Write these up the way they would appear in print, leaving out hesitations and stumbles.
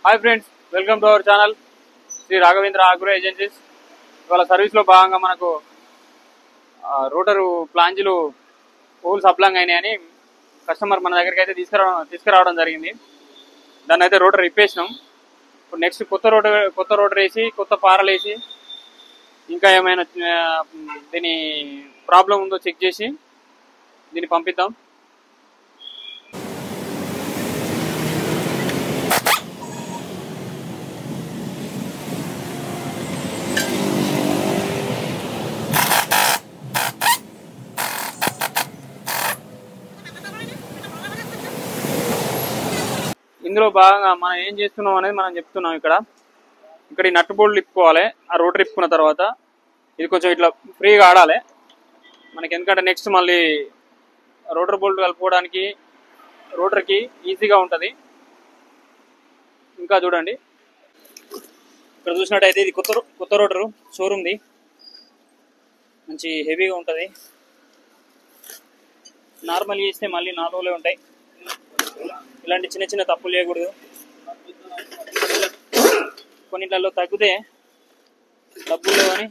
Hi friends, welcome to our channel Shri Raghavendra agro agencies. ఇవాళ సర్వీస్లో భాగంగా మనకు రోటరు ప్లాంజీలు పూలు సప్లాంగ్ అయినాయని కస్టమర్ మన దగ్గరికి అయితే తీసుకురావడం జరిగింది. దాన్ని అయితే రోటర్ ఇప్పేసినాం. ఇప్పుడు నెక్స్ట్ కొత్త రోటర్ వేసి కొత్త పారలు వేసి ఇంకా ఏమైనా దీని ప్రాబ్లం ఉందో చెక్ చేసి దీన్ని పంపిద్దాం. ఇందులో భాగంగా మనం ఏం చేస్తున్నాం అనేది మనం చెప్తున్నాం. ఇక్కడ ఈ నట్టు బోల్డ్ ఇప్పుకోవాలి. ఆ రోటర్ ఇప్పుకున్న తర్వాత ఇది కొంచెం ఇట్లా ఫ్రీగా ఆడాలి మనకి, ఎందుకంటే నెక్స్ట్ మళ్ళీ రోటర్ బోల్ట్ కలుపుకోవడానికి రోటర్కి ఈజీగా ఉంటుంది. ఇంకా చూడండి, ఇక్కడ చూసినట్టయితే ఇది కొత్త రోటరు షోరూమ్ది, మంచి హెవీగా ఉంటుంది. నార్మల్ చేస్తే మళ్ళీ 4 రోజులే ఉంటాయి. ఇలాంటి చిన్న చిన్న తప్పులు చేయకూడదు. కొన్నిట్లలో తగ్గితే డబ్బులు కానీ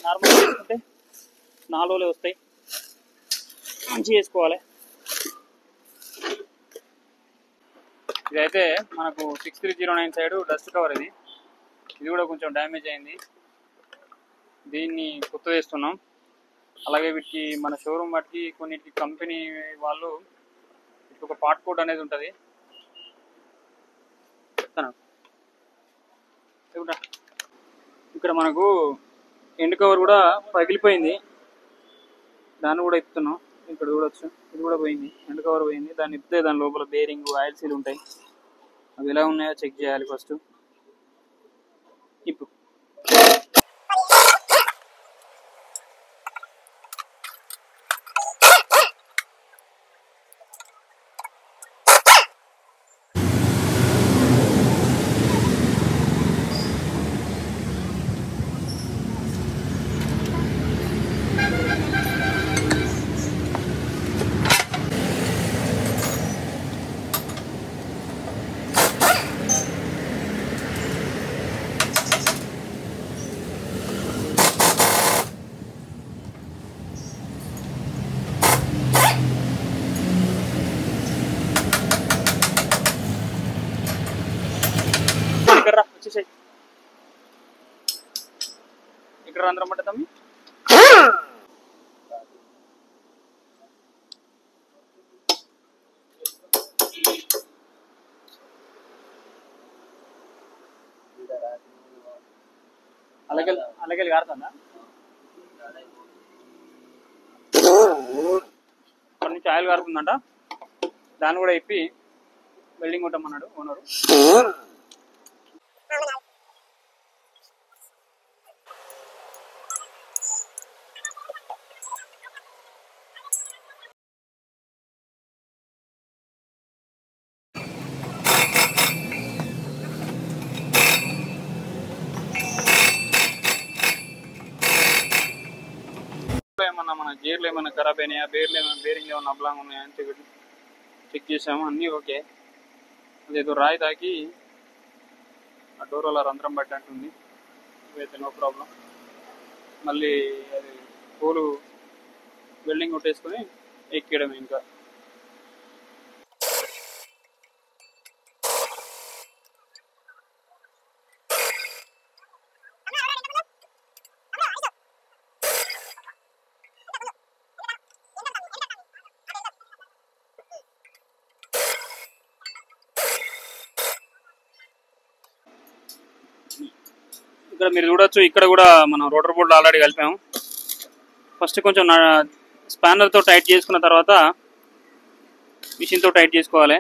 నార్మల్ చేసుకుంటే 4 రోజులే వస్తాయి. మంచి చేసుకోవాలి. ఇదైతే మనకు 6309 సైడ్ డస్ట్ కవర్. ఇది కూడా కొంచెం డ్యామేజ్ అయింది. దీన్ని కొత్త వేస్తున్నాం. అలాగే వీటికి మన షోరూమ్ వాటికి కొన్నిటికి కంపెనీ వాళ్ళు ఒక పార్ట్ కోడ్ అనేది ఉంటుంది. ఇక్కడ మనకు ఎండ్ కవర్ కూడా పగిలిపోయింది, దాన్ని కూడా ఇస్తున్నాం. ఇక్కడ చూడొచ్చు, ఇది కూడా పోయింది, ఎండ్ కవర్ పోయింది. దాన్ని ఇస్తే దాని లోపల బేరింగ్ ఆయిల్ సీల్ ఉంటాయి. అవి ఎలా ఉన్నాయో చెక్ చేయాలి ఫస్ట్. ఇప్పుడు ఇక్కడ రంధ్రం పట్ట తమ్మి. అలాగే కారుతుందా? అక్కడి నుంచి ఆయిల్ కారుతుందంట. దాన్ని కూడా ఇప్పి వెల్డింగ్ కొట్టమన్నాడు ఓనరు. ఏమన్నా మన గేర్లు ఏమైనా ఖరాబ్ అయినాయా, బేరింగ్ ఏమైనా అబ్లాంగ్ ఉన్నాయా అని చెక్ చేసాము. అన్నీ ఓకే. అదేదో రాయి తాకి ఆ డోర్ అలా రంధ్రం పట్టినట్టుంది. ఇవైతే నో ప్రాబ్లం. మళ్ళీ అది పూలు వెల్డింగ్ కొట్టేసుకొని ఎక్కేయడం. ఇంకా ఇక్కడ మీరు చూడొచ్చు, ఇక్కడ కూడా మనం రోటర్ బోల్ట్ ఆల్రెడీ కలిపాము. ఫస్ట్ కొంచెం స్పానర్తో టైట్ చేసుకున్న తర్వాత మిషన్తో టైట్ చేసుకోవాలి.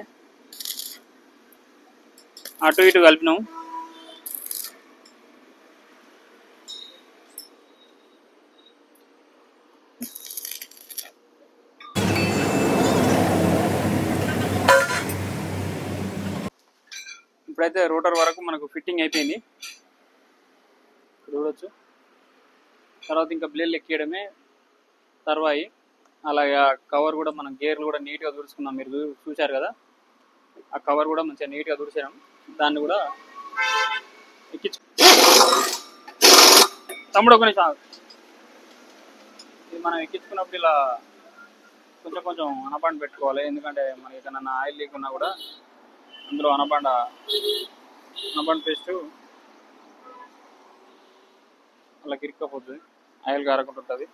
అటు ఇటు కలిపినాం. ఇప్పుడైతే రోటర్ వరకు మనకు ఫిట్టింగ్ అయిపోయింది చూడొచ్చు. తర్వాత ఇంకా బ్లేడ్లు ఎక్కియడమే తర్వాయి. అలాగే ఆ కవర్ కూడా మనం గేర్లు కూడా నీట్గా తుడుచుకున్నాం. మీరు చూశారు కదా, ఆ కవర్ కూడా మంచిగా నీట్గా తుడిచాం. దాన్ని కూడా ఎక్కించు. తమ్ముడు ఒక నిమిషం ఆగు. ఇది మనం ఎక్కించుకున్నప్పుడు ఇలా కొంచెం కొంచెం అనబండ పెట్టుకోవాలి, ఎందుకంటే మనకి ఏదైనా ఆయిల్ లీక్ ఉన్నా కూడా అందులో అనబండ పేస్ట్ అలా కిరిక్కపోతుంది, ఆయిల్ కారకుండా ఉంటుంది.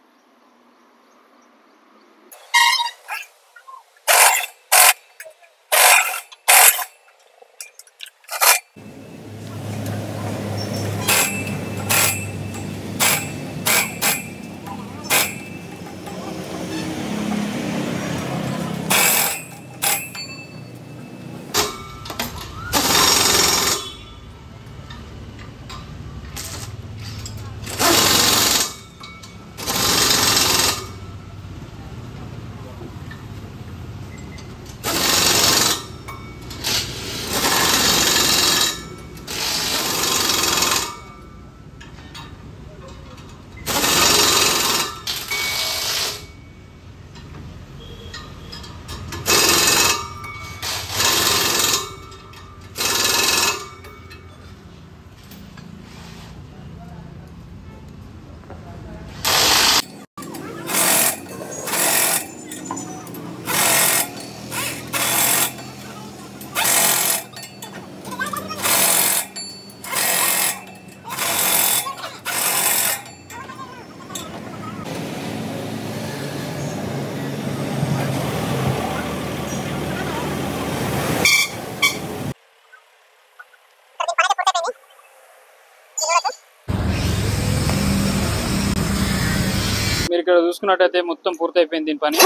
మీరు ఇక్కడ చూసుకున్నట్టయితే మొత్తం పూర్తయిపోయింది దీని పని.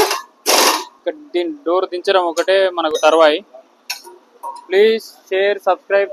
ఇక్కడ దీని డోర్ దించడం ఒకటే మనకు తర్వాయి. Please share, subscribe.